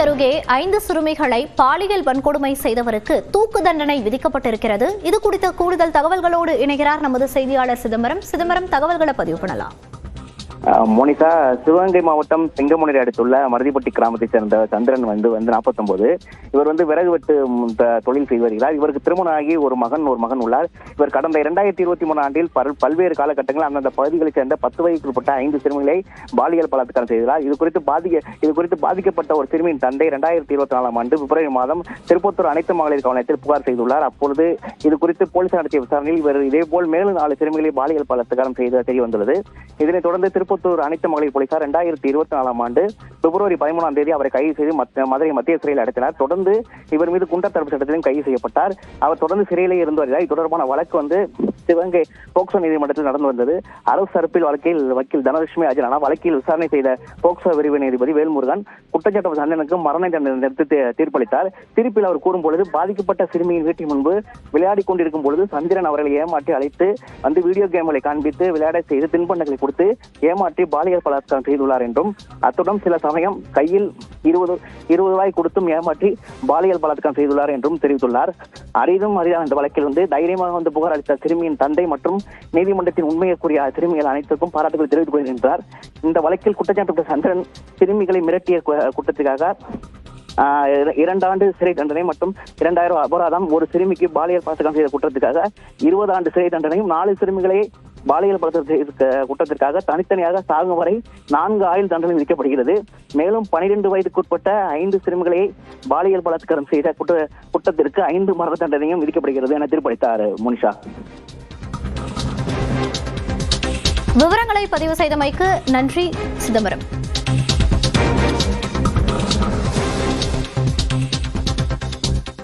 அருகே 5 சிறுமிகளை பாலியல் வன்கொடுமை செய்தவருக்கு தூக்கு தண்டனை விதிக்கப்பட்டிருக்கிறது. இது குறித்த கூடுதல் தகவல்களோடு இணைகிறார் நமது செய்தியாளர் சிதம்பரம். தகவல்களை பதிவு பண்ணலாம். மோனிகா, சிவகங்கை மாவட்டம் செங்கமுனரை அடுத்துள்ள மருதிப்பட்டி கிராமத்தை சேர்ந்த சந்திரன் வந்து 49. இவர் விறகு வெட்டு தொழில் செய்து வருகிறார். இவருக்கு திருமணம் ஆகி ஒரு மகன் உள்ளார். இவர் கடந்த 2023 ஆண்டில் பல்வேறு காலகட்டங்களில் அந்தந்த பகுதிகளைச் சேர்ந்த 10 வயதுக்குட்பட்ட 5 சிறுமிகளை பாலியல் பலாத்காரம் செய்தார். இது குறித்து பாதிக்கப்பட்ட ஒரு சிறுமியின் தந்தை 2024 ஆண்டு பிப்ரவரி மாதம் திருப்பத்தூர் அனைத்து மகளிர் கவனத்தில் புகார் செய்துள்ளார். அப்பொழுது இது குறித்து போலீசார் நடத்திய விசாரணையில் இவர் இதேபோல் மேலும் 4 சிறுமிகளை பாலியல் பலாத்காரம் செய்து தெரிய வந்துள்ளது. இதனைத் தொடர்ந்து திருப்பத்தூர் அனைத்து மகளிர் போலீசார் 2024 ஆண்டு பிப்ரவரி 13 அவரை கைது செய்து மதுரை மத்திய சிறையில் அடைத்தனர். தொடர்ந்து இவர் மீது குண்டர் தடுப்பு சட்டத்திலும் கைது செய்யப்பட்டார். அவர் தொடர்ந்து சிறையிலே இருந்து வருகிறார். இது தொடர்பான வழக்கு சிவகங்கை போக்சோ நீதிமன்றத்தில் நடந்து வந்தது. அரசு தரப்பில் வக்கீல் தனலட்சுமி ஆஜரானார். வழக்கில் விசாரணை செய்த போக்சோ விரிவு நீதிபதி வேல்முருகன் குற்றச்சாட்டு சந்தனுக்கு மரண தண்டனை நிறுத்தி தீர்ப்பளித்தார். தீர்ப்பில் அவர் கூறும்பொழுது, பாதிக்கப்பட்ட சிறுமியின் வீட்டின் முன்பு விளையாடி கொண்டிருக்கும் பொழுது சந்திரன் அவர்களை ஏமாற்றி அழைத்து வீடியோ கேம்களை காண்பித்து விளையாட செய்து தின்பண்டங்களை கொடுத்து ஏமாற்றி பாலியல் பலாத்காரம் செய்துள்ளார் என்றும், அத்துடன் சில சமயம் கையில் 20 ரூபாய் கொடுத்தும் ஏமாற்றி பாலியல் பலாத்காரம் செய்துள்ளார் என்றும் தெரிவித்துள்ளார். அரிதும் அரிதான இந்த வழக்கில் தைரியமாக புகார் அளித்த சிறுமியின் தந்தை மற்றும் நீதிமன்றத்தின் உண்மையை கூறிய சிறுமிகள் அனைத்துக்கும் பாராட்டுகள் தெரிவித்துக் கொள்கின்றார். இந்த வழக்கில் குற்றச்சாட்டு சந்திரன் சிறுமிகளை மிரட்டிய குற்றத்திற்காக 2 ஆண்டு சிறை தண்டனை மற்றும் 2000 அபராதம், ஒரு சிறுமிக்கு பாலியல் பலாத்காரம் செய்த குற்றத்திற்காக 20 ஆண்டு சிறை தண்டனையும், 4 சிறுமிகளை பாலியல் பலாத்காரம் குற்றத்திற்காக தனித்தனியாக சாகும் வரை 4 ஆயுள் தண்டனை விதிக்கப்படுகிறது. மேலும் 12 வயதுக்குட்பட்ட 5 சிறுமிகளை பாலியல் பலாத்காரம் செய்த குற்றத்திற்கு 5 மரண தண்டனையும் விதிக்கப்படுகிறது என தீர்ப்பளித்தார். மோனிஷா, விவரங்களை பதிவு செய்தமைக்கு நன்றி சிதம்பரம்.